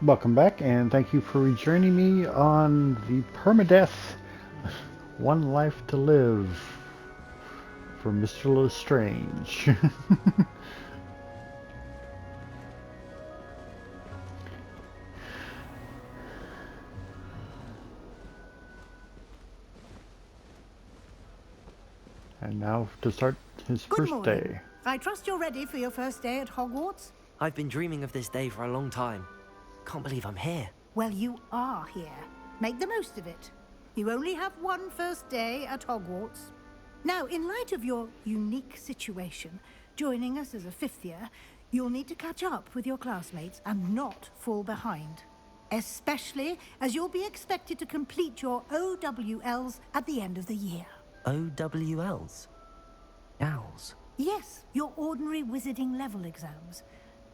Welcome back, and thank you for rejoining me on the Perma-death One Life to Live for Mr. Lestrange. And now to start his Good first morning. day. I trust you're ready for your first day at Hogwarts? I've been dreaming of this day for a long time. Can't believe I'm here. Well, you are here. Make the most of it. You only have one first day at Hogwarts. Now, in light of your unique situation, joining us as a fifth year, you'll need to catch up with your classmates and not fall behind. Especially as you'll be expected to complete your OWLs at the end of the year. OWLs? Owls. Yes, your ordinary wizarding level exams.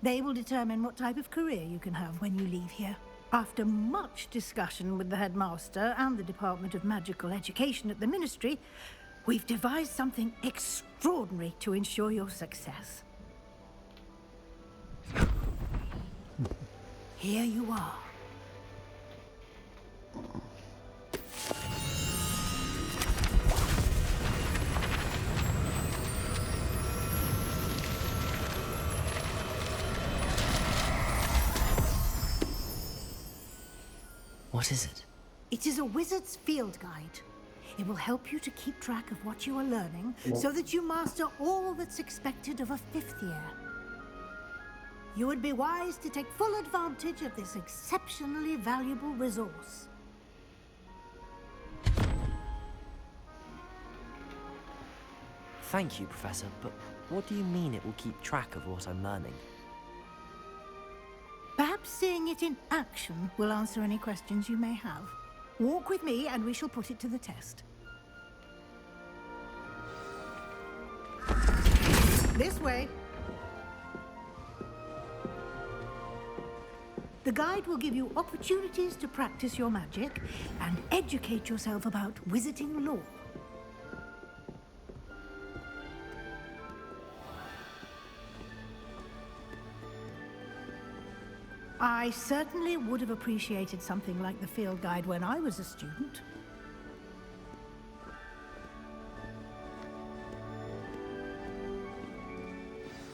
They will determine what type of career you can have when you leave here. After much discussion with the headmaster and the Department of Magical Education at the Ministry, we've devised something extraordinary to ensure your success. Here you are. What is it? It is a wizard's field guide. It will help you to keep track of what you are learning so that you master all that's expected of a fifth year. You would be wise to take full advantage of this exceptionally valuable resource. Thank you, Professor, but what do you mean it will keep track of what I'm learning? Perhaps seeing it in action will answer any questions you may have. Walk with me and we shall put it to the test. This way. The guide will give you opportunities to practice your magic and educate yourself about wizarding lore. I certainly would have appreciated something like the field guide when I was a student.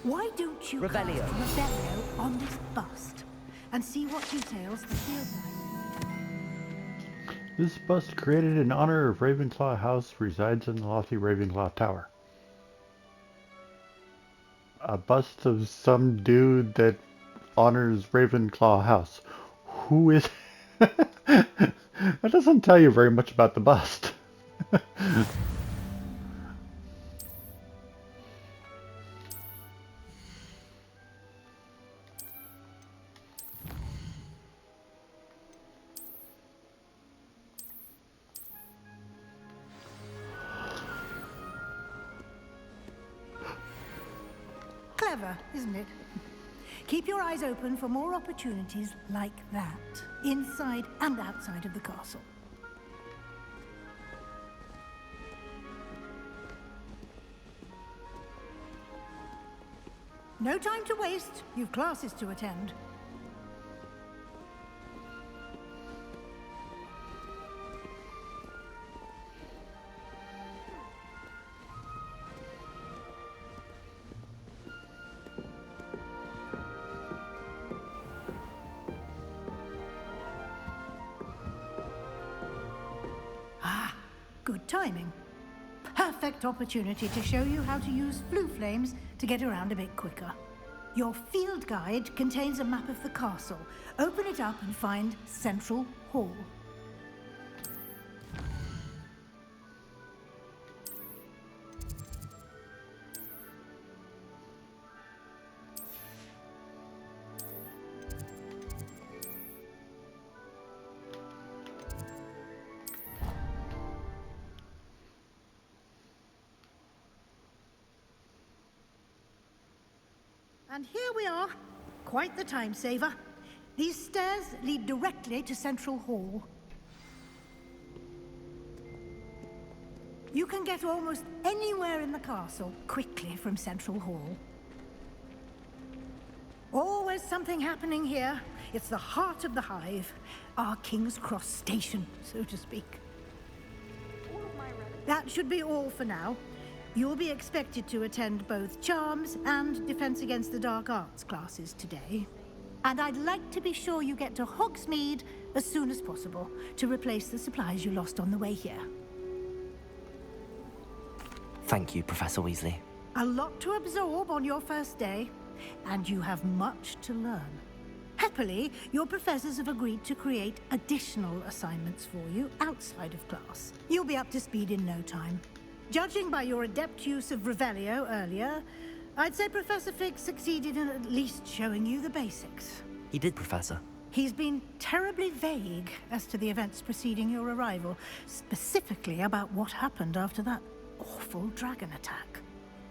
Why don't you cast Revelio. Revelio on this bust and see what details the field guide... This bust, created in honor of Ravenclaw House, resides in the lofty Ravenclaw Tower. A bust of some dude that honors Ravenclaw House. Who is... That doesn't tell you very much about the bust. Clever, isn't it? Keep your eyes open for more opportunities like that, inside and outside of the castle. No time to waste. You've classes to attend. Good timing. Perfect opportunity to show you how to use blue flames to get around a bit quicker. Your field guide contains a map of the castle. Open it up and find Central Hall. And here we are. Quite the time saver. These stairs lead directly to Central Hall. You can get almost anywhere in the castle quickly from Central Hall. Always something happening here. It's the heart of the hive. Our King's Cross station, so to speak. That should be all for now. You'll be expected to attend both Charms and Defense Against the Dark Arts classes today. And I'd like to be sure you get to Hogsmeade as soon as possible to replace the supplies you lost on the way here. Thank you, Professor Weasley. A lot to absorb on your first day, and you have much to learn. Happily, your professors have agreed to create additional assignments for you outside of class. You'll be up to speed in no time. Judging by your adept use of Revelio earlier, I'd say Professor Fig succeeded in at least showing you the basics. He did, Professor. He's been terribly vague as to the events preceding your arrival, specifically about what happened after that awful dragon attack.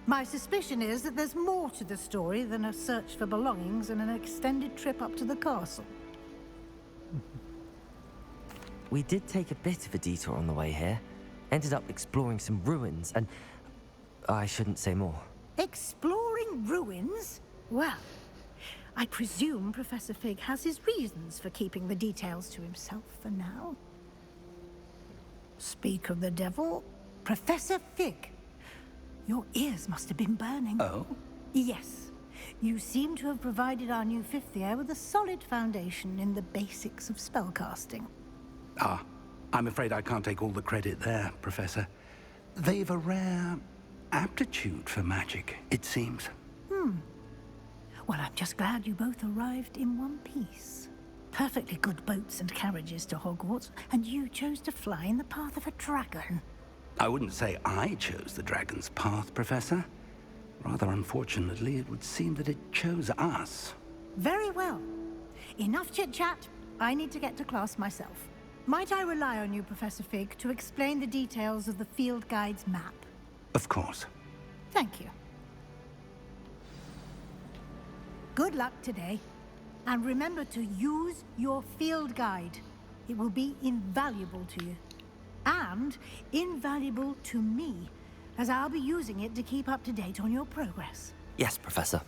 My suspicion is that there's more to the story than a search for belongings and an extended trip up to the castle. We did take a bit of a detour on the way here. Ended up exploring some ruins and... I shouldn't say more. Exploring ruins? Well, I presume Professor Fig has his reasons for keeping the details to himself for now. Speak of the devil, Professor Fig. Your ears must have been burning. Oh? Yes. You seem to have provided our new fifth year with a solid foundation in the basics of spellcasting. Ah, I'm afraid I can't take all the credit there, Professor. They've a rare aptitude for magic, it seems. Well, I'm just glad you both arrived in one piece. Perfectly good boats and carriages to Hogwarts, and you chose to fly in the path of a dragon. I wouldn't say I chose the dragon's path, Professor. Rather unfortunately, it would seem that it chose us. Very well. Enough chit-chat. I need to get to class myself. Might I rely on you, Professor Fig, to explain the details of the field guide's map? Of course. Thank you. Good luck today. And remember to use your field guide. It will be invaluable to you. And invaluable to me, as I'll be using it to keep up to date on your progress. Yes, Professor.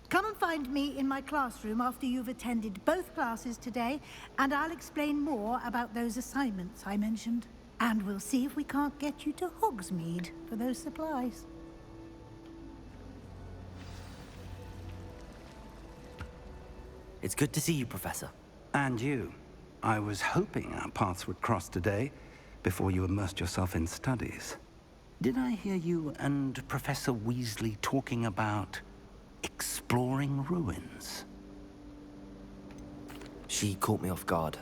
Come and find me in my classroom after you've attended both classes today, and I'll explain more about those assignments I mentioned. And we'll see if we can't get you to Hogsmeade for those supplies. It's good to see you, Professor. And you. I was hoping our paths would cross today, before you immersed yourself in studies. Did I hear you and Professor Weasley talking about exploring ruins? She caught me off guard.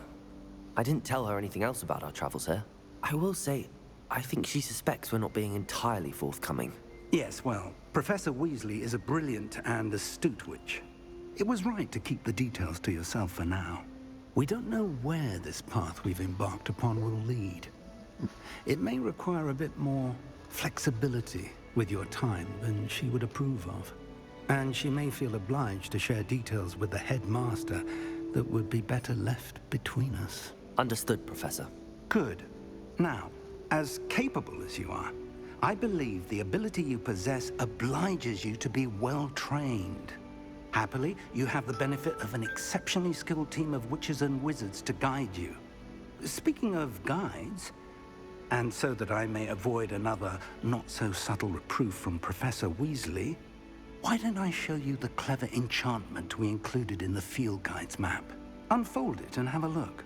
I didn't tell her anything else about our travels here. I will say, I think she suspects we're not being entirely forthcoming. Yes, well, Professor Weasley is a brilliant and astute witch. It was right to keep the details to yourself for now. We don't know where this path we've embarked upon will lead. It may require a bit more flexibility with your time than she would approve of. And she may feel obliged to share details with the headmaster that would be better left between us. Understood, Professor. Good. Now, as capable as you are, I believe the ability you possess obliges you to be well trained. Happily, you have the benefit of an exceptionally skilled team of witches and wizards to guide you. Speaking of guides, and so that I may avoid another not-so-subtle reproof from Professor Weasley, why don't I show you the clever enchantment we included in the field guide's map? Unfold it and have a look.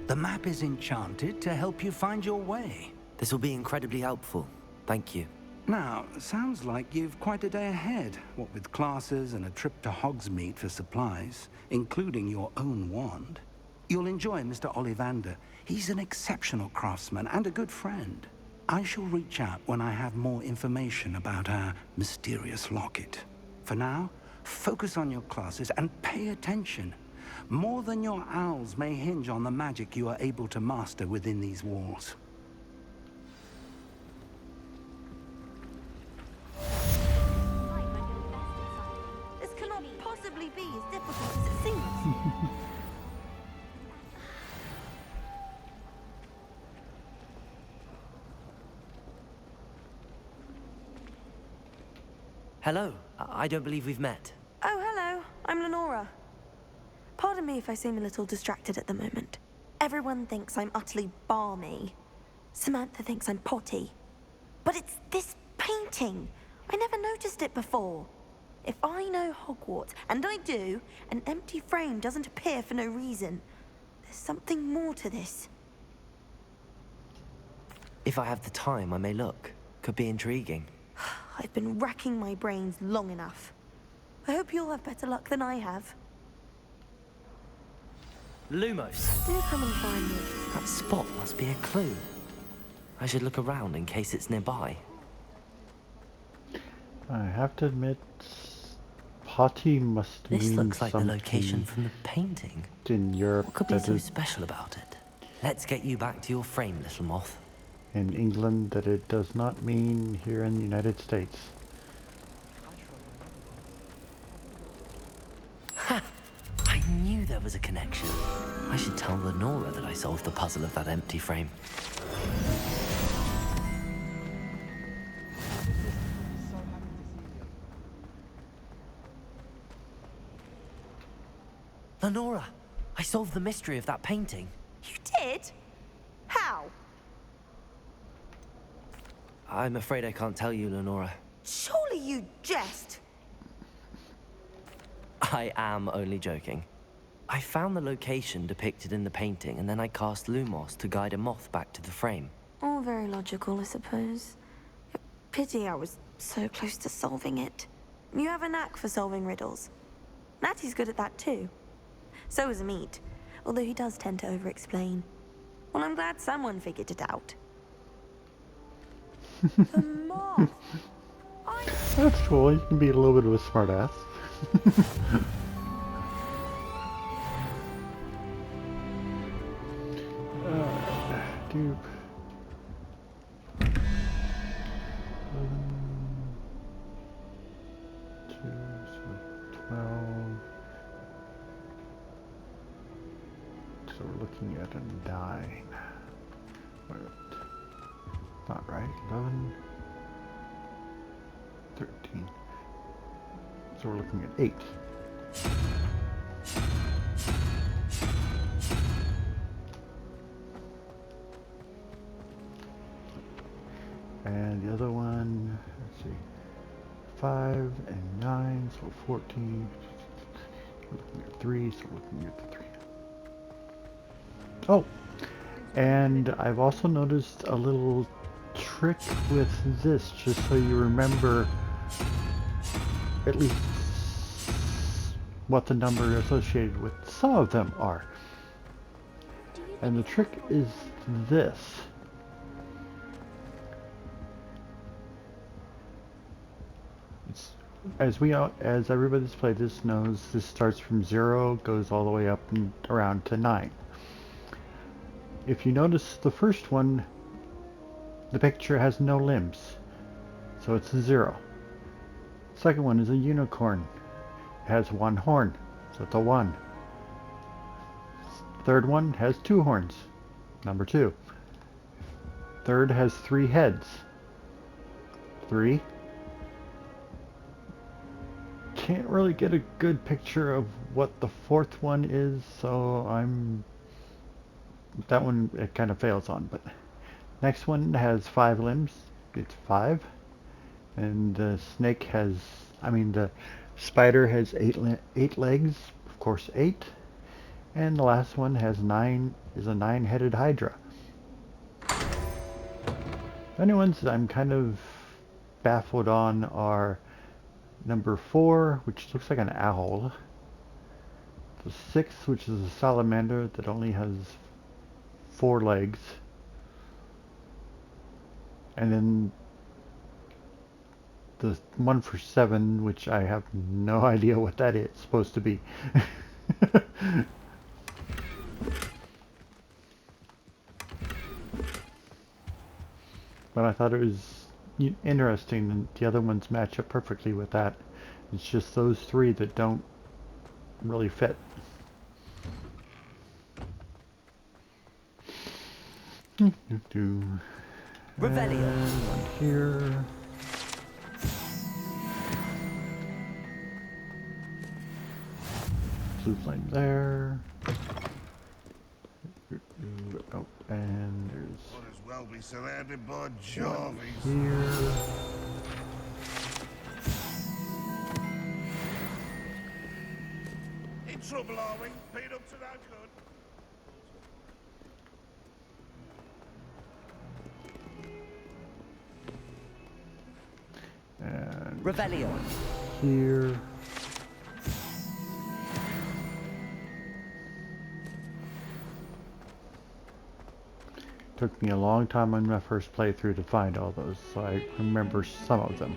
The map is enchanted to help you find your way. This will be incredibly helpful. Thank you. Now, sounds like you've quite a day ahead, what with classes and a trip to Hogsmeade for supplies, including your own wand. You'll enjoy Mr. Ollivander. He's an exceptional craftsman and a good friend. I shall reach out when I have more information about our mysterious locket. For now, focus on your classes and pay attention. More than your owls may hinge on the magic you are able to master within these walls. This cannot possibly be as difficult as it seems. Hello. I don't believe we've met. Oh, hello. I'm Lenora. Pardon me if I seem a little distracted at the moment. Everyone thinks I'm utterly balmy. Samantha thinks I'm potty. But it's this painting. I never noticed it before. If I know Hogwarts, and I do, an empty frame doesn't appear for no reason. There's something more to this. If I have the time, I may look. Could be intriguing. I've been racking my brains long enough. I hope you'll have better luck than I have. Lumos. Do come and find me. That spot must be a clue. I should look around in case it's nearby. I have to admit, potty must This mean looks like the something location from the painting. in Europe What could be that so is special about it? Let's get you back to your frame, little moth. in England that it does not mean here in the United States. Ha! I knew there was a connection. I should tell Lenora that I solved the puzzle of that empty frame. Lenora, I solved the mystery of that painting. You did? How? I'm afraid I can't tell you, Lenora. Surely you jest. I am only joking. I found the location depicted in the painting, and then I cast Lumos to guide a moth back to the frame. All very logical, I suppose. Pity I was so close to solving it. You have a knack for solving riddles. Natty's good at that too. So is Amit, although he does tend to over-explain. Well, I'm glad someone figured it out. The moth! That's cool, you can be a little bit of a smartass. Dupe. 2, so 12. So we're looking at a 9. Wait, not right. 11, 13. So we're looking at 8. And the other one, let's see, 5 and 9, so 14. We're looking at 3, so we're looking at the 3. Oh, and I've also noticed a little trick with this, just so you remember at least what the number associated with some of them are. And the trick is this. As everybody that's played this knows, this starts from 0, goes all the way up and around to 9. If you notice the first one, the picture has no limbs, so it's a 0. Second one is a unicorn. It has 1 horn, so it's a 1. Third one has 2 horns, number 2. Third has 3 heads, 3. Can't really get a good picture of what the fourth one is, so that one it kind of fails on. But next one has 5 limbs, it's 5, and the the spider has 8 legs, of course 8, and the last one has 9, is a 9-headed hydra. The only ones that I'm kind of baffled on are number 4, which looks like an owl. The 6, which is a salamander that only has 4 legs. And then the one for 7, which I have no idea what that is supposed to be. But I thought it was interesting, and the other ones match up perfectly with that. It's just those 3 that don't really fit. Revelio. And one here. blue flame there. Oh, and there's Might as well be surrounded by one Jarvies. here. In trouble, are we? Been up to no good. And Revelio. here. Took me a long time on my first playthrough to find all those, so I remember some of them.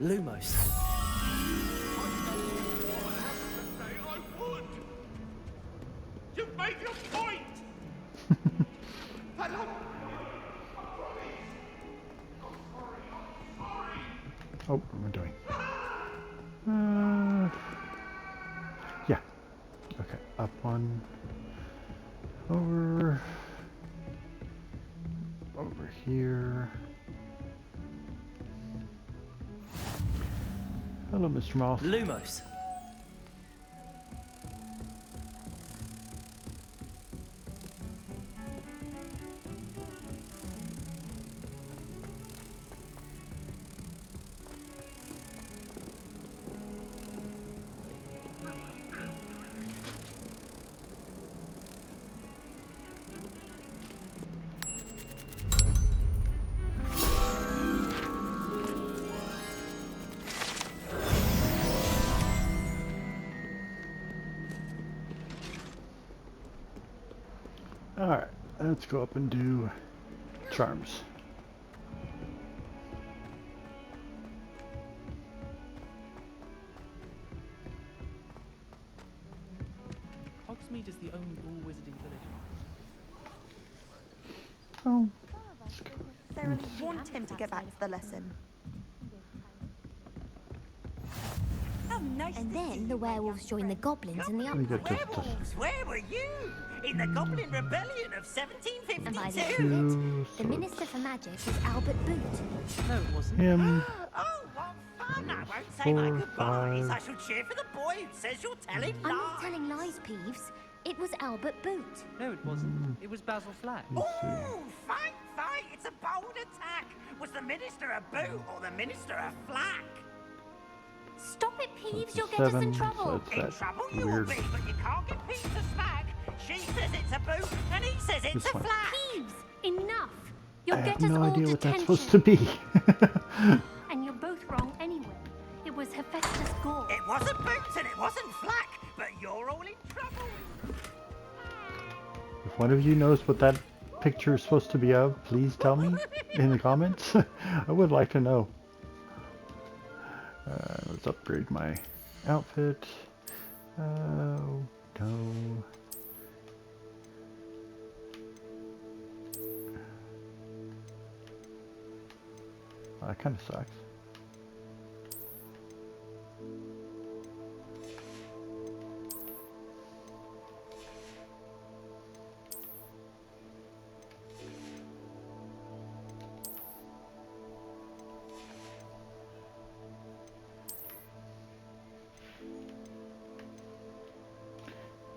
Lumos. I would! You've made your point! Hello? Oh, what am I doing? Yeah. Okay, up one. Over here. Hello, Mr. Moth. Lumos. Alright, let's go up and do charms. Hogsmeade is the only all-wizarding village. Oh, I really want him to get back to the lesson. How nice. And then the werewolves join the goblins in the let me uproar. get to Werewolves, where were you? In the Goblin Rebellion of And by the 1752? end of two it, the Minister for Magic is Albert Boot. No, it wasn't. him. Oh, what fun! I won't say my 4, goodbyes. 5. I shall cheer for the boy who says you're telling I'm not lies. telling lies, Peeves. It was Albert Boot. No, it wasn't. It was Basil Flack. Ooh, fight, fight! It's a bold attack. Was the Minister a boot or the Minister a flack? Stop it, Peeves. That's a You'll get us 7, in so trouble. it's In that trouble you weird. will be, but you can't get Pete to smack. She says it's a boot, and he says it's This a one. flack. Peeves, enough. I You'll have get us no all idea what that's detention. supposed to be. And you're both wrong anyway. It was Hephaestus Gore. It wasn't boots and it wasn't flack, but you're all in trouble. If one of you knows what that picture is supposed to be of, please tell me in the comments. I would like to know. Let's upgrade my outfit. Oh, no. That kind of sucks.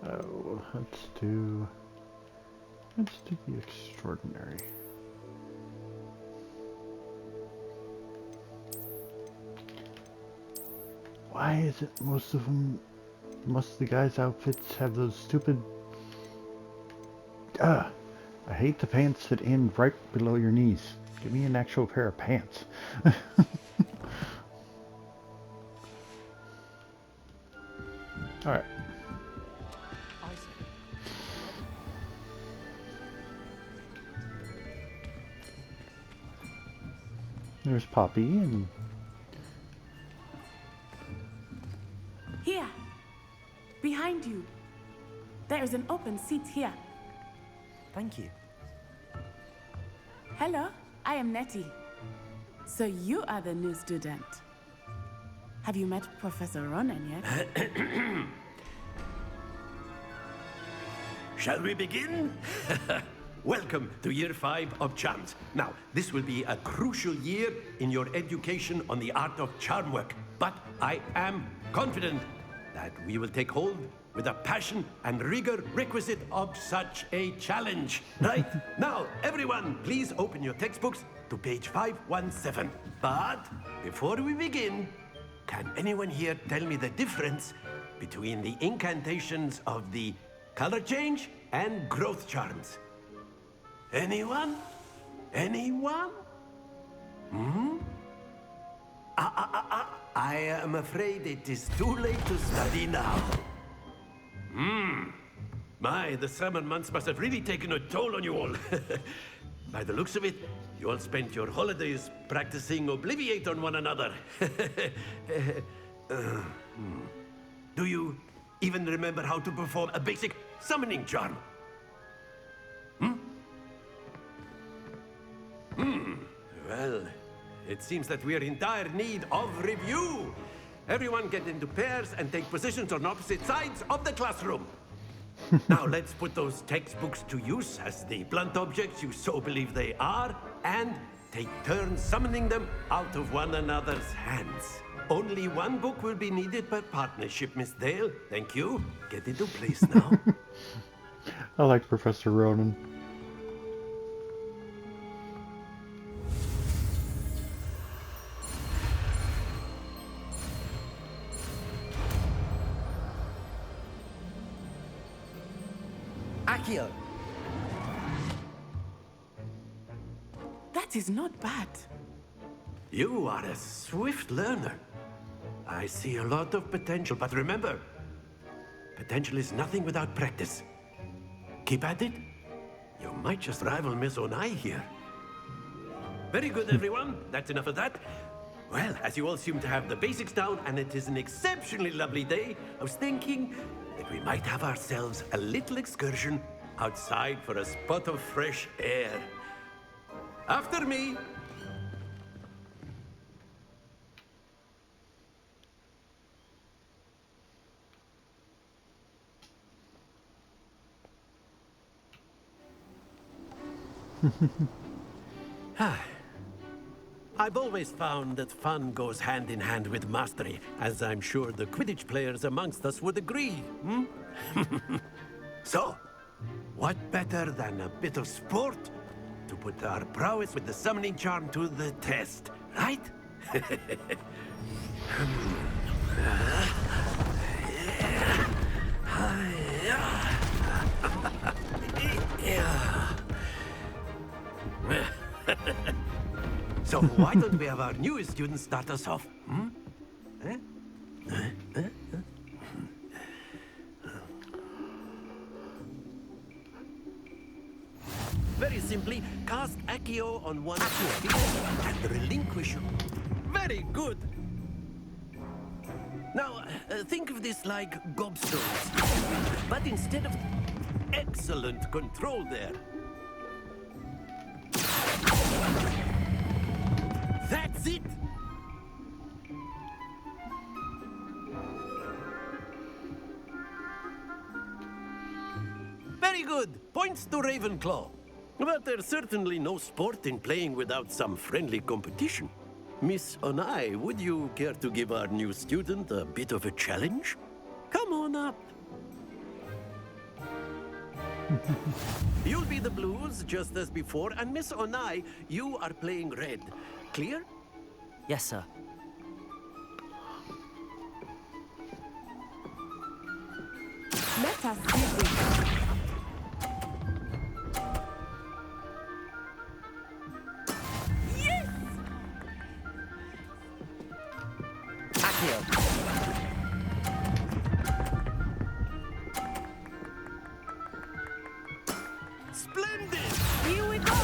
Oh, let's do the extraordinary. Why is it most of the guys' outfits have those stupid... I hate the pants that end right below your knees. Give me an actual pair of pants. Alright. I see. There's Poppy and... Here, behind you. There is an open seat here. Thank you. Hello, I am Nettie. So you are the new student. Have you met Professor Ronan yet? Shall we begin? Welcome to Year 5 of Charms. Now, this will be a crucial year in your education on the art of charm work. But I am confident that we will take hold with the passion and rigor requisite of such a challenge. Right? Now, everyone, please open your textbooks to page 517. But before we begin, can anyone here tell me the difference between the incantations of the color change and growth charms? Anyone? Anyone? I am afraid it is too late to study now. My, the summer months must have really taken a toll on you all. By the looks of it, you all spent your holidays practicing Obliviate on one another. Do you even remember how to perform a basic summoning charm? Well, it seems that we are in dire need of review. Everyone get into pairs and take positions on opposite sides of the classroom. Now let's put those textbooks to use as the blunt objects you so believe they are, and take turns summoning them out of one another's hands. Only one book will be needed per partnership, Miss Dale. Thank you. Get into place now. I like Professor Ronan. Accio. That is not bad. You are a swift learner. I see a lot of potential, but remember, potential is nothing without practice. Keep at it. You might just rival Miss Onai here. Very good, everyone. That's enough of that. Well, as you all seem to have the basics down, and it is an exceptionally lovely day, I was thinking that we might have ourselves a little excursion outside for a spot of fresh air. After me. I've always found that fun goes hand in hand with mastery, as I'm sure the Quidditch players amongst us would agree. So, what better than a bit of sport to put our prowess with the summoning charm to the test, right? So why don't we have our newest student start us off? Very simply, cast Accio on one of your feet and relinquish your... Very good! Now, think of this like gobstones, but instead of... Excellent control there. That's it! Very good! Points to Ravenclaw. But there's certainly no sport in playing without some friendly competition. Miss Onai, would you care to give our new student a bit of a challenge? Come on up. You'll be the blues, just as before, and Miss Onai, you are playing red. Clear? Yes, sir. Let us see this. Yes! Accio. Splendid! Here we go!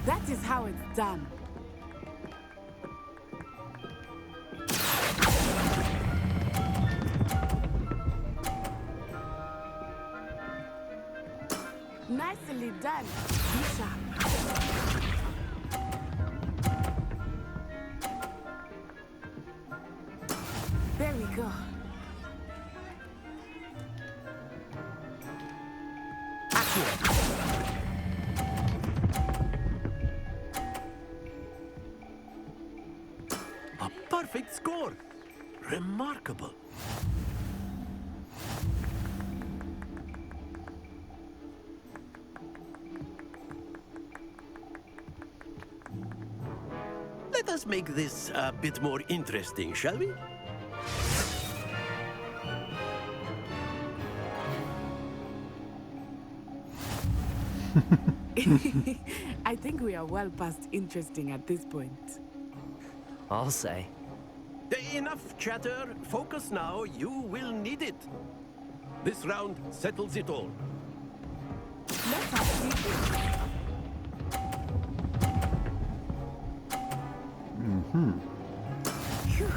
That is how it's done. Nicely done. Be sharp. There we go. A perfect score. Remarkable. Let us make this a bit more interesting, shall we? I think we are well past interesting at this point. I'll say. Enough chatter. Focus now. You will need it. This round settles it all. Let us see this. Phew.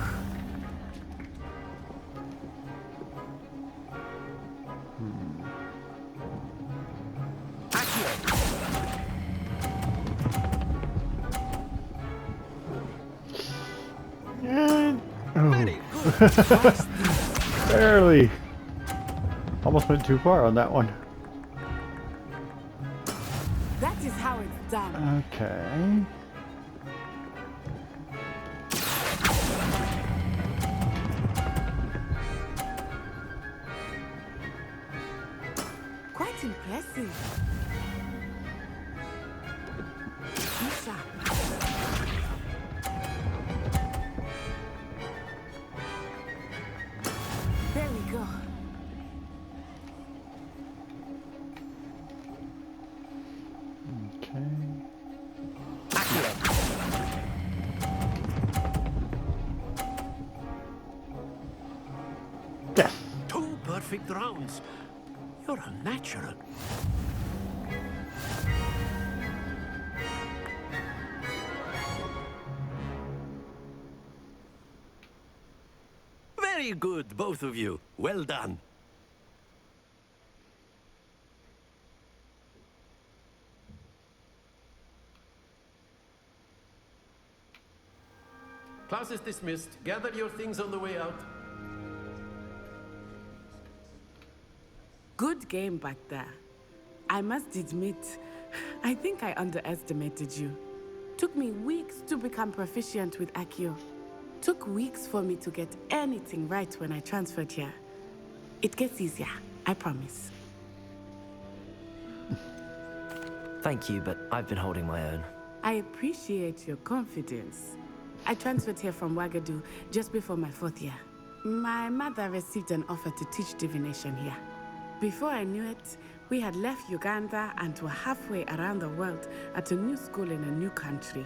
And, oh, Very good. barely. Almost went too far on that one. That is how it's done. Okay. Quite impressive. Be sharp. There we go. Okay. Yes. 2 perfect rounds. You're a natural. Very good, both of you. Well done. Class is dismissed. Gather your things on the way out. Good game back there. I must admit, I think I underestimated you. Took me weeks to become proficient with Accio. Took weeks for me to get anything right when I transferred here. It gets easier, I promise. Thank you, but I've been holding my own. I appreciate your confidence. I transferred here from Wagadu just before my 4th year. My mother received an offer to teach divination here. Before I knew it, we had left Uganda and were halfway around the world at a new school in a new country.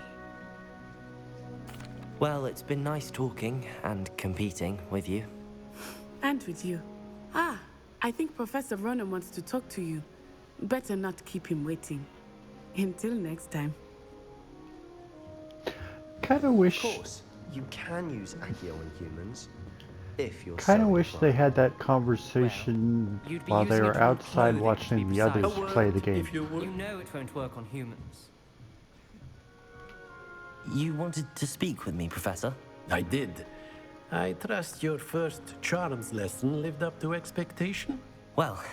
Well, it's been nice talking and competing with you. And with you. Ah, I think Professor Ronan wants to talk to you. Better not keep him waiting. Until next time. Kind of wish. Of course, you can use Accio on humans, if you're Kind of so wish they inclined. had that conversation you'd be while using they it were for outside clothing to watching be the others precise. play the game. If you would. You know it won't work on humans. You wanted to speak with me, Professor? I did. I trust your first charms lesson lived up to expectation? Well,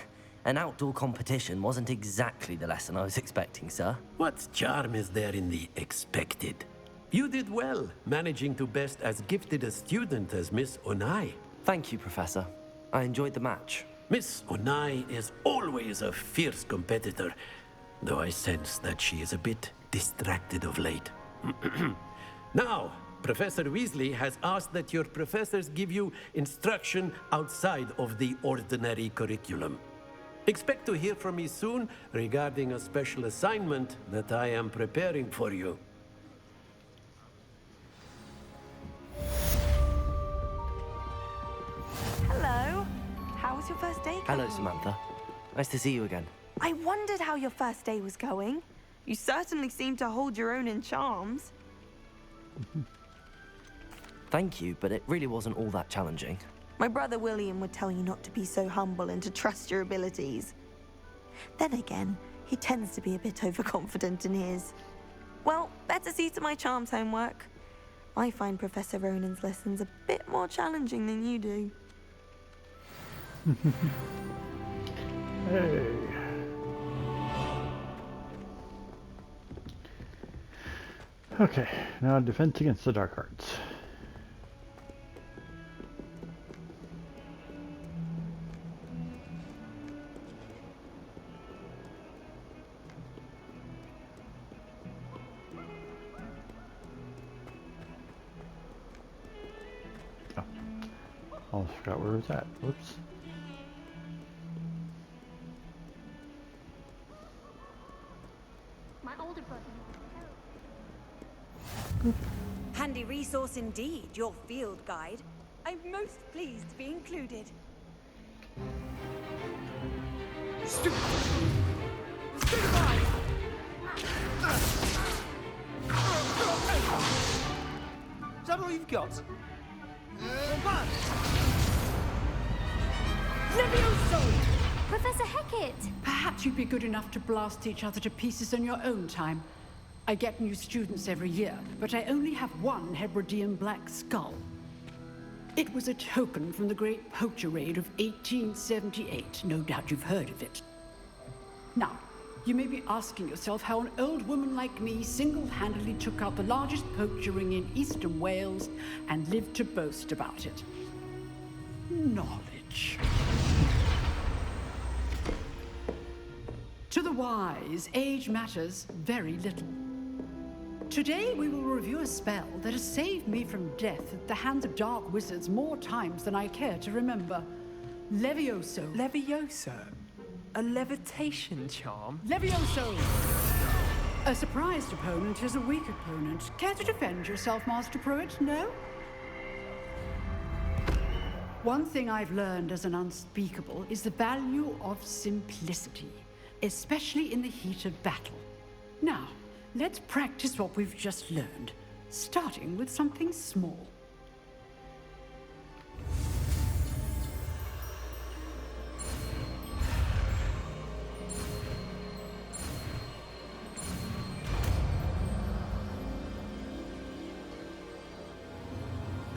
an outdoor competition wasn't exactly the lesson I was expecting, sir. What charm is there in the expected? You did well, managing to best as gifted a student as Miss Onai. Thank you, Professor. I enjoyed the match. Miss Onai is always a fierce competitor, though I sense that she is a bit distracted of late. Now, Professor Weasley has asked that your professors give you instruction outside of the ordinary curriculum. Expect to hear from me soon regarding a special assignment that I am preparing for you. Hello. How was your first day, Hello, Colonel? Samantha. Nice to see you again. I wondered how your first day was going. You certainly seem to hold your own in charms. Thank you, but it really wasn't all that challenging. My brother William would tell you not to be so humble and to trust your abilities. Then again, He tends to be a bit overconfident in his. Well, better see to my charms homework. I find Professor Ronan's lessons a bit more challenging than you do. Hey. Okay, now defense against the dark arts. Oh, almost forgot where it was at. Whoops. My older brother. Handy resource indeed, your field guide. I'm most pleased to be included. Stupid! Is that all you've got? Levioso! Professor Hecat! Perhaps you'd be good enough to blast each other to pieces in your own time. I get new students every year, but I only have one Hebridean black skull. It was a token from the Great Poacher Raid of 1878. No doubt you've heard of it. Now, you may be asking yourself how an old woman like me single-handedly took out the largest poacher ring in eastern Wales and lived to boast about it. Knowledge. To the wise, age matters very little. Today we will review a spell that has saved me from death at the hands of dark wizards more times than I care to remember. Levioso. Levioso? A levitation charm? Levioso! A surprised opponent is a weak opponent. Care to defend yourself, Master Pruitt? No? One thing I've learned as an unspeakable is the value of simplicity, especially in the heat of battle. Now, let's practice what we've just learned, starting with something small.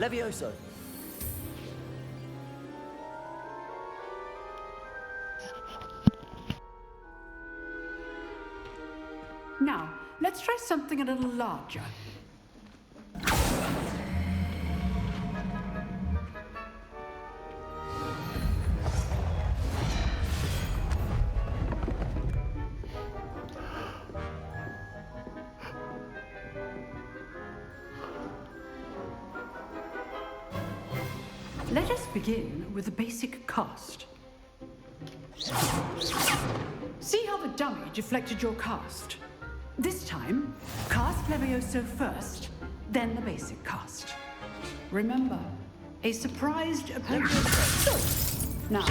Levioso. Now, let's try something a little larger. Let us begin with the basic cast. See how the dummy deflected your cast? This time, cast Levioso first, then the basic cast. Remember, a surprised opponent. Now,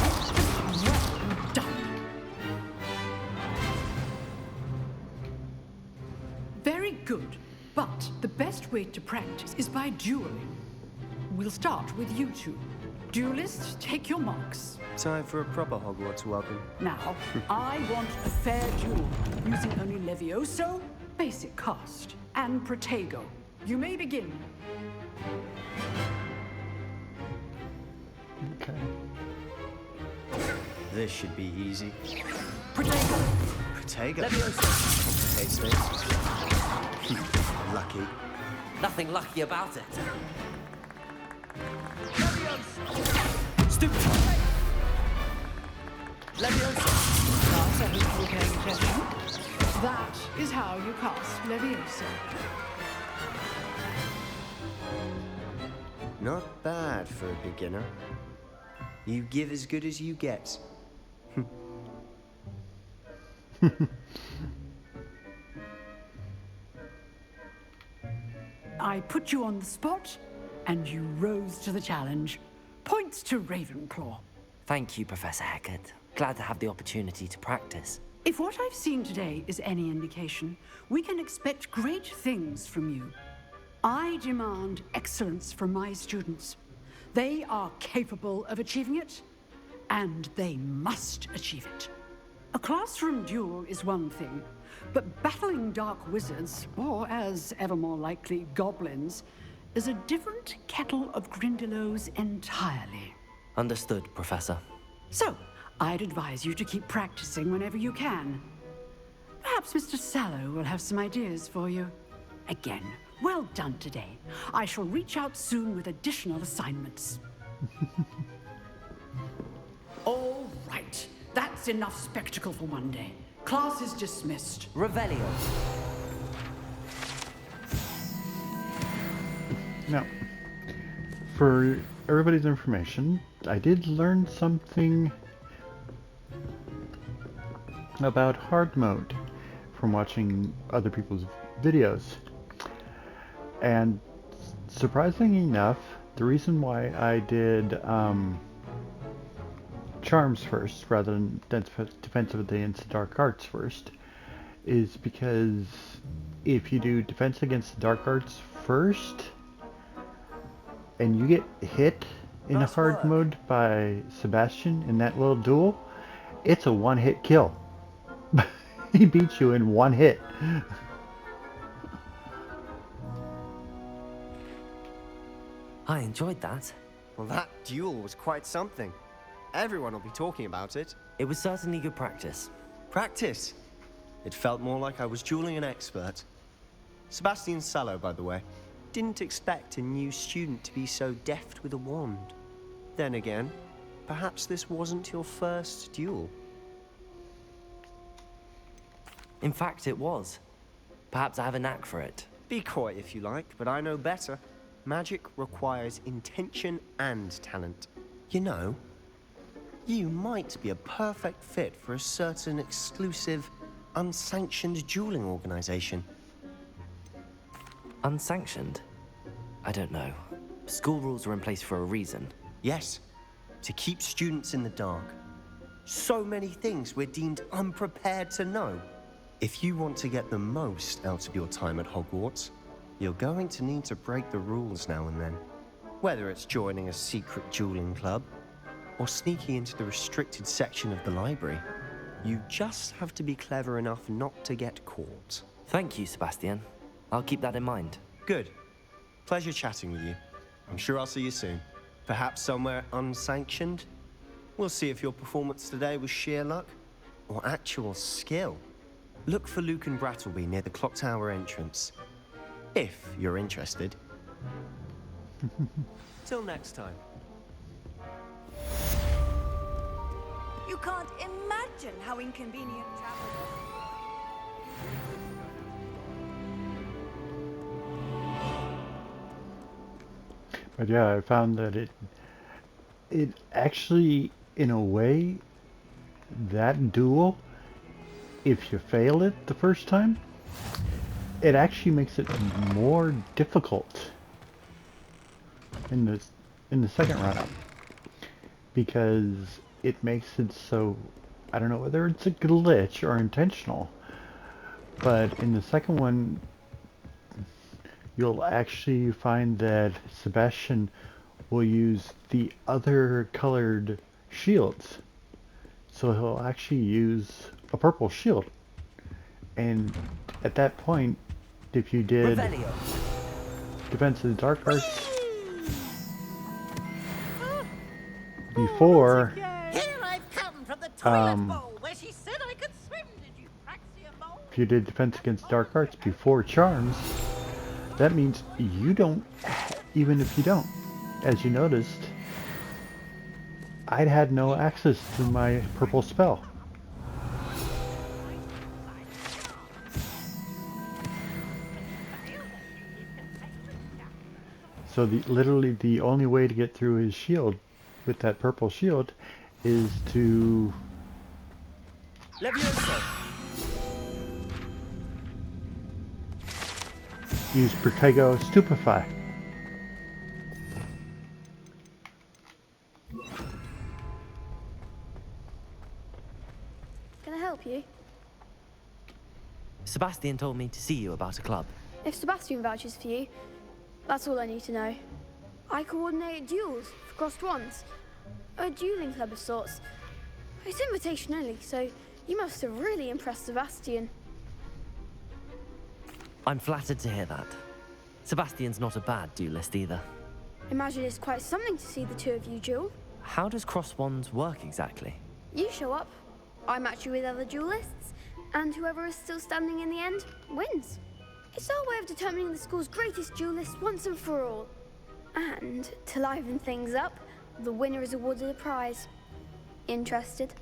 well done. Very good, but the best way to practice is by dueling. We'll start with you two. Duelists, take your marks. Time for a proper Hogwarts welcome. Now, I want a fair duel, using only Levioso, basic cast, and Protego. You may begin. Okay. This should be easy. Protego. Protego. Levioso. Hey, Smith. Lucky. Nothing lucky about it. Stupid. Levioso. Class, I hope you're paying attention. That is how you cast Levioso. Not bad for a beginner. You give as good as you get. I put you on the spot, and you rose to the challenge. Points to Ravenclaw. Thank you, Professor Hecat. Glad to have the opportunity to practice. If what I've seen today is any indication, we can expect great things from you. I demand excellence from my students. They are capable of achieving it, and they must achieve it. A classroom duel is one thing, but battling dark wizards, or as ever more likely, goblins, is a different kettle of Grindylows entirely. Understood, Professor. So, I'd advise you to keep practicing whenever you can. Perhaps Mr. Sallow will have some ideas for you. Again, well done today. I shall reach out soon with additional assignments. All right. That's enough spectacle for one day. Class is dismissed. Revelio. Now, for everybody's information, I did learn something about hard mode from watching other people's videos. And surprisingly enough, the reason why I did Charms first rather than Defensive Against the Dark Arts first is because if you do Defense Against the Dark Arts first and you get hit in a hard mode by Sebastian in that little duel, it's a one-hit kill. He beats you in one hit. I enjoyed that. Well, that duel was quite something. Everyone will be talking about it. It was certainly good practice. Practice? It felt more like I was dueling an expert. Sebastian Sallow, by the way. Didn't expect a new student to be so deft with a wand. Then again, perhaps this wasn't your first duel. In fact, it was. Perhaps I have a knack for it. Be coy if you like, but I know better. Magic requires intention and talent. You know, you might be a perfect fit for a certain exclusive, unsanctioned dueling organization. Unsanctioned? I don't know. School rules are in place for a reason. Yes, to keep students in the dark. So many things we're deemed unprepared to know. If you want to get the most out of your time at Hogwarts, you're going to need to break the rules now and then. Whether it's joining a secret dueling club, or sneaking into the restricted section of the library, you just have to be clever enough not to get caught. Thank you, Sebastian. I'll keep that in mind. Good. Pleasure chatting with you. I'm sure I'll see you soon. Perhaps somewhere unsanctioned? We'll see if your performance today was sheer luck, or actual skill. Look for Luke and Brattleby near the clock tower entrance. If you're interested. Till next time. You can't imagine how inconvenient travel But yeah, I found that it actually, in a way, that duel, if you fail it the first time, it actually makes it more difficult in the second run up, because it makes it so, I don't know whether it's a glitch or intentional, but in the second one you'll actually find that Sebastian will use the other colored shields. So he'll actually use a purple shield. And at that point, if you did Defense of the Dark Arts before, if you did Defense Against Dark Arts before Charms, that means you don't, even if you don't. As you noticed, I'd had no access to my purple spell. So literally the only way to get through his shield with that purple shield is to use Protego Stupefy. Can I help you? Sebastian told me to see you about a club. If Sebastian vouches for you, that's all I need to know. I coordinate duels for crossed wands. A dueling club of sorts. It's invitation only, so You must have really impressed Sebastian. I'm flattered to hear that. Sebastian's not a bad duelist either. Imagine it's quite something to see the two of you duel. How does cross wands work exactly? You show up, I match you with other duelists, and whoever is still standing in the end wins. It's our way of determining the school's greatest duelist once and for all. And to liven things up, the winner is awarded a prize. Interested?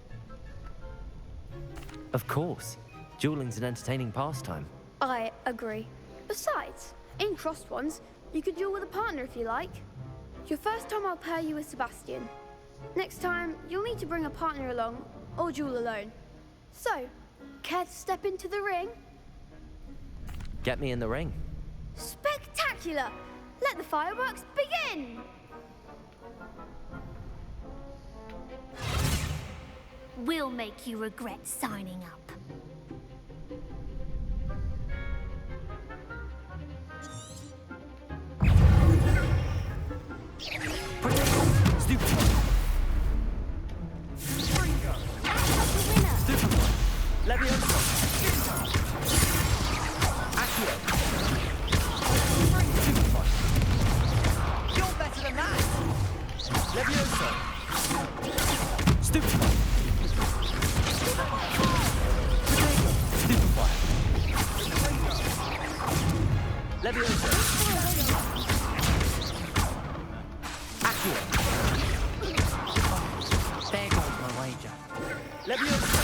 Of course. Dueling's an entertaining pastime. I agree. Besides, in crossed ones, you could duel with a partner if you like. Your first time I'll pair you with Sebastian. Next time, you'll need to bring a partner along, or duel alone. So, care to step into the ring? Get me in the ring. Spectacular! Let the fireworks begin! We'll make you regret signing up. Stupid. Leviosa. Accio. You're better than that! Leviosa. Stupid. Stupefy. Leviosa. Accio. There goes my wager. Leviosa.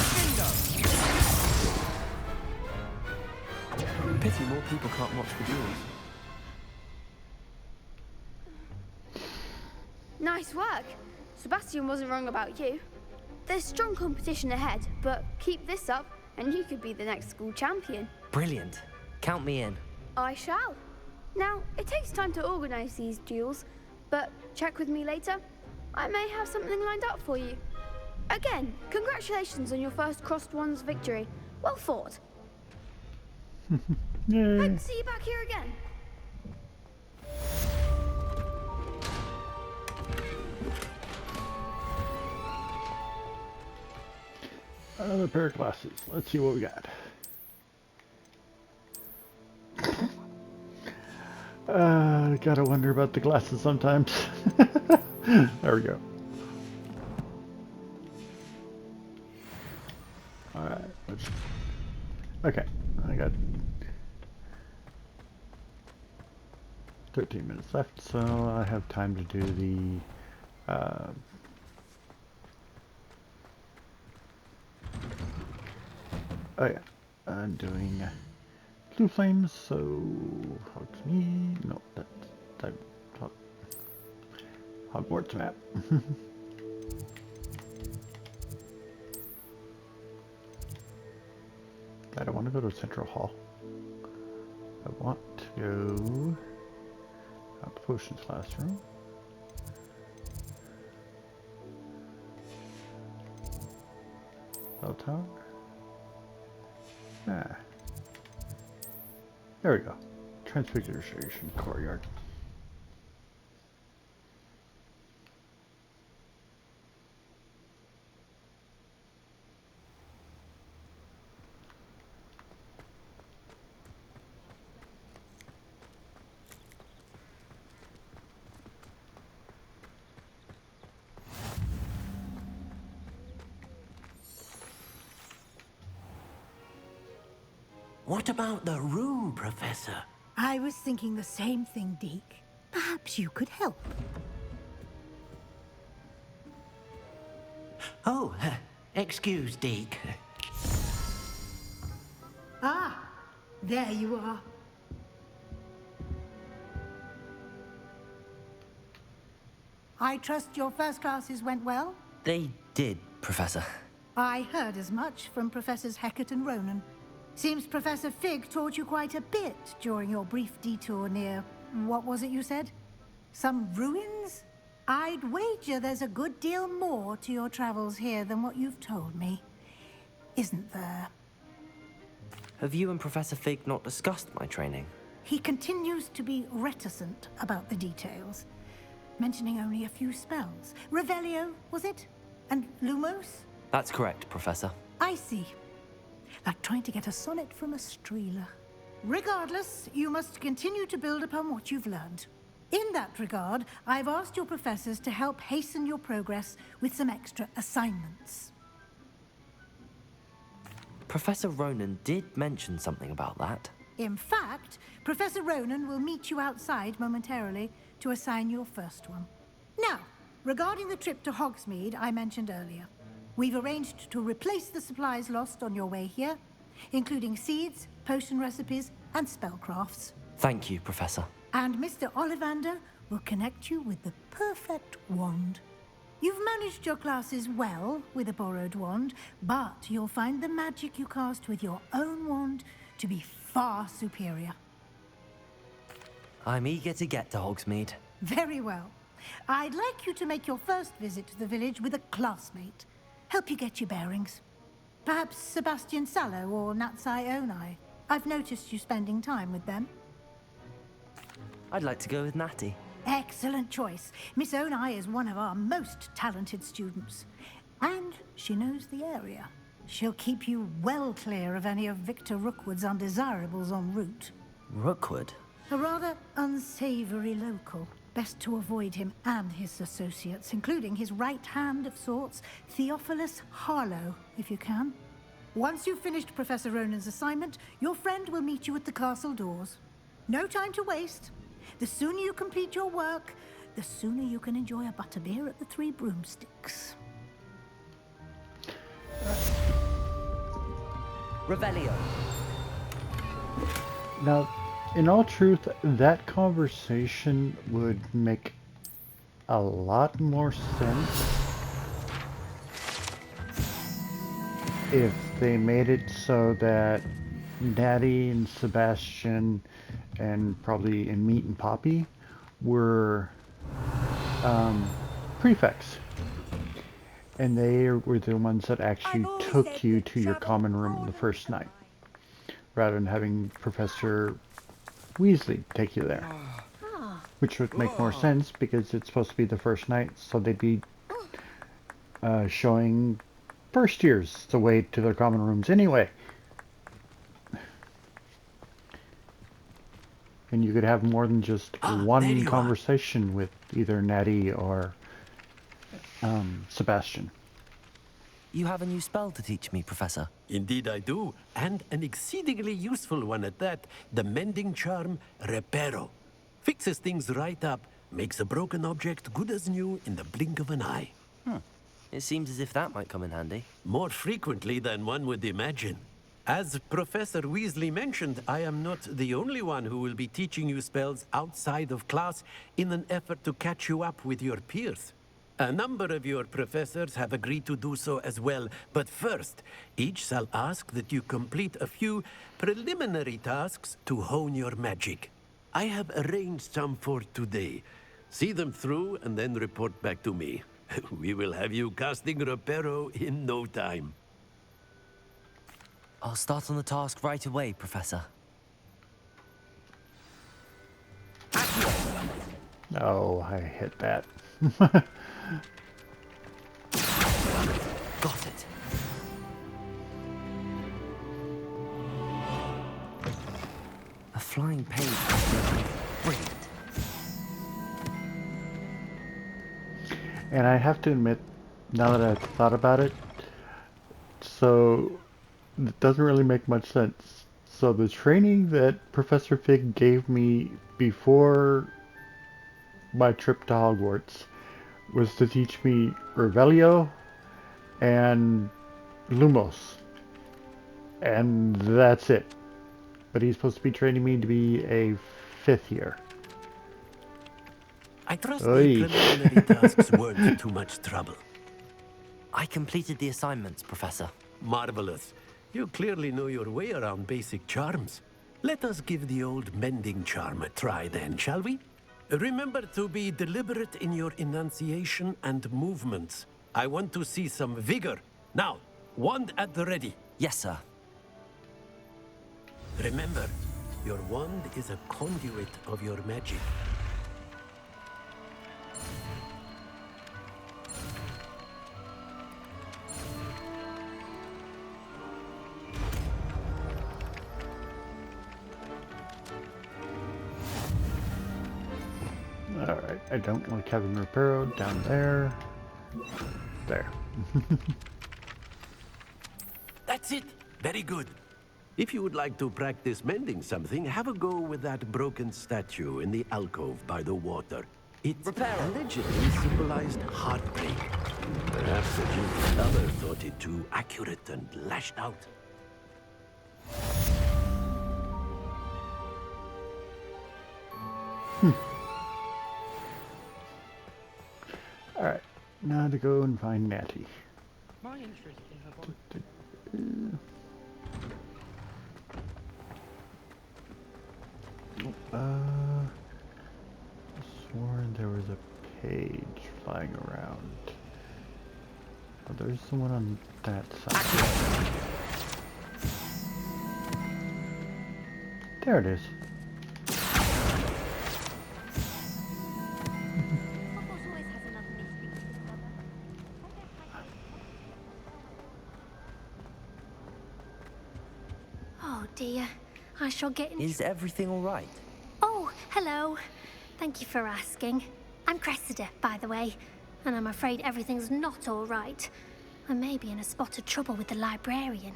Pity more people can't watch the duels. Nice work. Sebastian wasn't wrong about you. There's strong competition ahead, but keep this up and you could be the next school champion. Brilliant. Count me in. I shall. Now, it takes time to organise these duels, but check with me later. I may have something lined up for you. Again, congratulations on your first crossed ones victory. Well fought. Yay. Hope to see you back here again. Another pair of glasses. Let's see what we got. Gotta wonder about the glasses sometimes. There we go. Alright, okay, I got 13 minutes left, so I have time to do the oh yeah, I'm doing blue flames, so Hogs me, no, that's Hogwarts map. I don't want to go to Central Hall. I want to go out the potions classroom. Bell tower. Ah. There we go. Transfiguration courtyard. What about the room, Professor? I was thinking the same thing, Deke. Perhaps you could help. Oh, excuse, Deke. Ah, there you are. I trust your first classes went well? They did, Professor. I heard as much from Professors Hecat and Ronan. Seems Professor Fig taught you quite a bit during your brief detour near... what was it you said? Some ruins? I'd wager there's a good deal more to your travels here than what you've told me. Isn't there? Have you and Professor Fig not discussed my training? He continues to be reticent about the details, mentioning only a few spells. Revelio, was it? And Lumos? That's correct, Professor. I see. Like trying to get a sonnet from a streeler. Regardless, you must continue to build upon what you've learned. In that regard, I've asked your professors to help hasten your progress with some extra assignments. Professor Ronan did mention something about that. In fact, Professor Ronan will meet you outside momentarily to assign your first one. Now, regarding the trip to Hogsmeade I mentioned earlier, we've arranged to replace the supplies lost on your way here, including seeds, potion recipes, and spellcrafts. Thank you, Professor. And Mr. Ollivander will connect you with the perfect wand. You've managed your classes well with a borrowed wand, but you'll find the magic you cast with your own wand to be far superior. I'm eager to get to Hogsmeade. Very well. I'd like you to make your first visit to the village with a classmate. Help you get your bearings. Perhaps Sebastian Sallow or Natsai Onai. I've noticed you spending time with them. I'd like to go with Natty. Excellent choice. Miss Onai is one of our most talented students. And she knows the area. She'll keep you well clear of any of Victor Rookwood's undesirables en route. Rookwood? A rather unsavory local. Best to avoid him and his associates, including his right hand of sorts, Theophilus Harlow, if you can. Once you've finished Professor Ronan's assignment, your friend will meet you at the castle doors. No time to waste. The sooner you complete your work, the sooner you can enjoy a butterbeer at the Three Broomsticks. Revelio. Now, in all truth, that conversation would make a lot more sense if they made it so that Natty and Sebastian and probably Meat and Poppy were prefects. And they were the ones that actually took you to your common room the first night, rather than having Professor Weasley take you there. Which would make more sense because it's supposed to be the first night, so they'd be showing first years the way to their common rooms anyway. And you could have more than just one conversation with either Natty or Sebastian. You have a new spell to teach me, Professor. Indeed I do, and an exceedingly useful one at that. The mending charm, Reparo. Fixes things right up, makes a broken object good as new in the blink of an eye. It seems as if that might come in handy. More frequently than one would imagine. As Professor Weasley mentioned, I am not the only one who will be teaching you spells outside of class in an effort to catch you up with your peers. A number of your professors have agreed to do so as well, but first, each shall ask that you complete a few preliminary tasks to hone your magic. I have arranged some for today. See them through and then report back to me. We will have you casting Reparo in no time. I'll start on the task right away, Professor. Oh, I hit that. Got it. A flying page. Brilliant. And I have to admit, now that I've thought about it, so it doesn't really make much sense. So the training that Professor Fig gave me before my trip to Hogwarts was to teach me Revelio and Lumos. And that's it. But he's supposed to be training me to be a 5th year. I trust the preliminary tasks weren't too much trouble. I completed the assignments, Professor. Marvelous. You clearly know your way around basic charms. Let us give the old mending charm a try then, shall we? Remember to be deliberate in your enunciation and movements. I want to see some vigor. Now, wand at the ready. Yes, sir. Remember, your wand is a conduit of your magic. I don't like having Reparo down there. There. That's it. Very good. If you would like to practice mending something, have a go with that broken statue in the alcove by the water. It allegedly symbolized heartbreak. Perhaps the guilty lover thought it too accurate and lashed out. Alright, now to go and find Natty. My interest in her body. Sworn there was a page flying around. Oh, there's someone on that side. There it is. Oh dear, I shall get in. Is everything all right? Oh, hello. Thank you for asking. I'm Cressida, by the way, and I'm afraid everything's not all right. I may be in a spot of trouble with the librarian.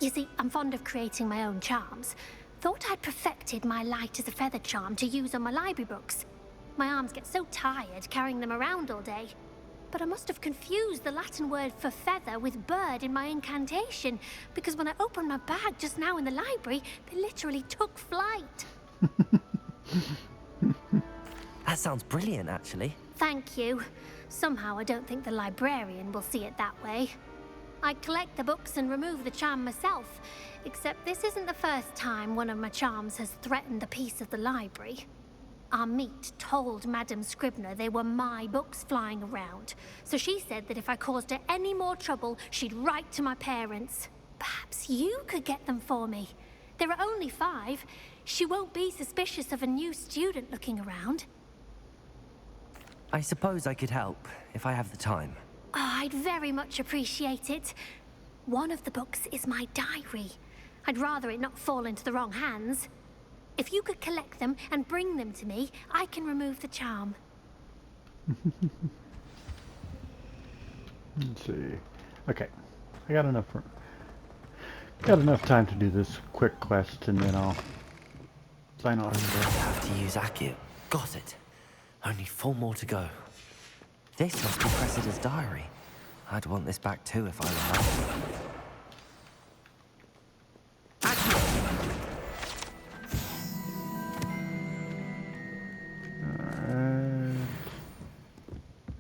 You see, I'm fond of creating my own charms. Thought I'd perfected my light as a feather charm to use on my library books. My arms get so tired carrying them around all day. But I must have confused the Latin word for feather with bird in my incantation, because when I opened my bag just now in the library, they literally took flight. That sounds brilliant, actually. Thank you. Somehow I don't think the librarian will see it that way. I collect the books and remove the charm myself, except this isn't the first time one of my charms has threatened the peace of the library. Our meet told Madame Scribner they were my books flying around, so she said that if I caused her any more trouble, she'd write to my parents. Perhaps you could get them for me. There are only 5. She won't be suspicious of a new student looking around. I suppose I could help, if I have the time. Oh, I'd very much appreciate it. One of the books is my diary. I'd rather it not fall into the wrong hands. If you could collect them and bring them to me, I can remove the charm. Let's see. Okay, I got enough time to do this quick quest, and then I'll sign off. I have to use Acute. Got it. Only 4 more to go. This must be Cressida's diary. I'd want this back too if I were her.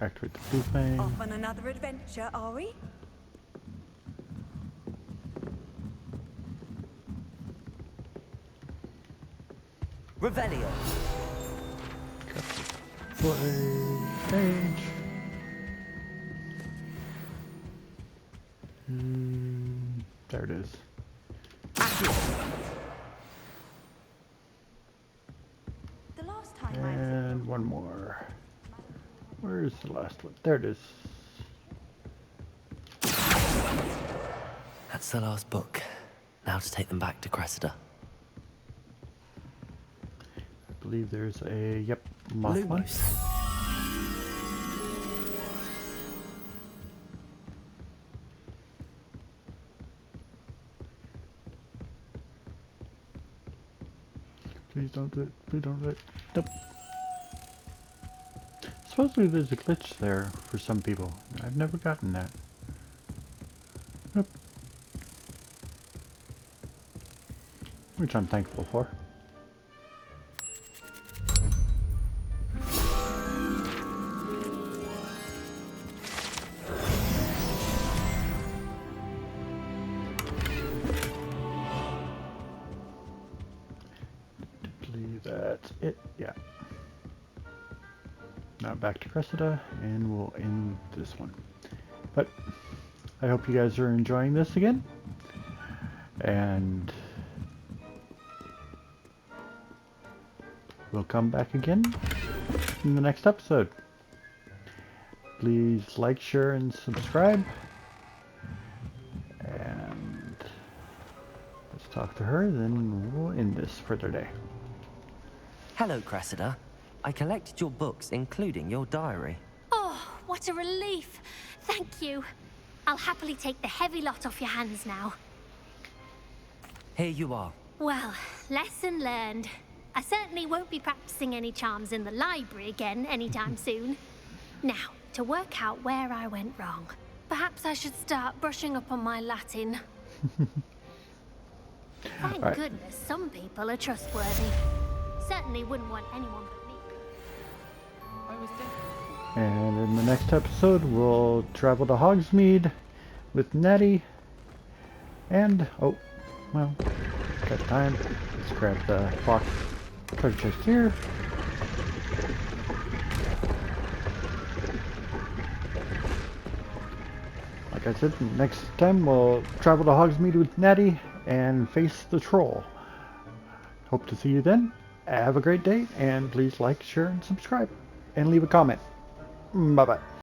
Activate the blue flame. Off on another adventure, are we? Revelio. Page. There it is. The last time And one more. Where's the last one? There it is. That's the last book. Now to take them back to Cressida. I believe there's a, yep, moth one. Please don't do it. Please don't do it. Nope. Supposedly there's a glitch there for some people. I've never gotten that. Nope. Which I'm thankful for. That's it, yeah. Now back to Cressida, and we'll end this one. But I hope you guys are enjoying this again, and we'll come back again in the next episode. Please like, share, and subscribe, and let's talk to her, then we'll end this for today. Hello, Cressida. I collected your books, including your diary. Oh, what a relief. Thank you. I'll happily take the heavy lot off your hands now. Here you are. Well, lesson learned. I certainly won't be practicing any charms in the library again anytime soon. Now, to work out where I went wrong. Perhaps I should start brushing up on my Latin. Thank goodness some people are trustworthy. Certainly wouldn't want anyone but me. I was dead. And in the next episode, we'll travel to Hogsmeade with Nettie. And, oh, well, got time. Let's grab the box treasure chest here. Like I said, next time we'll travel to Hogsmeade with Nettie and face the troll. Hope to see you then. Have a great day, and please like, share, and subscribe. And leave a comment. Bye-bye.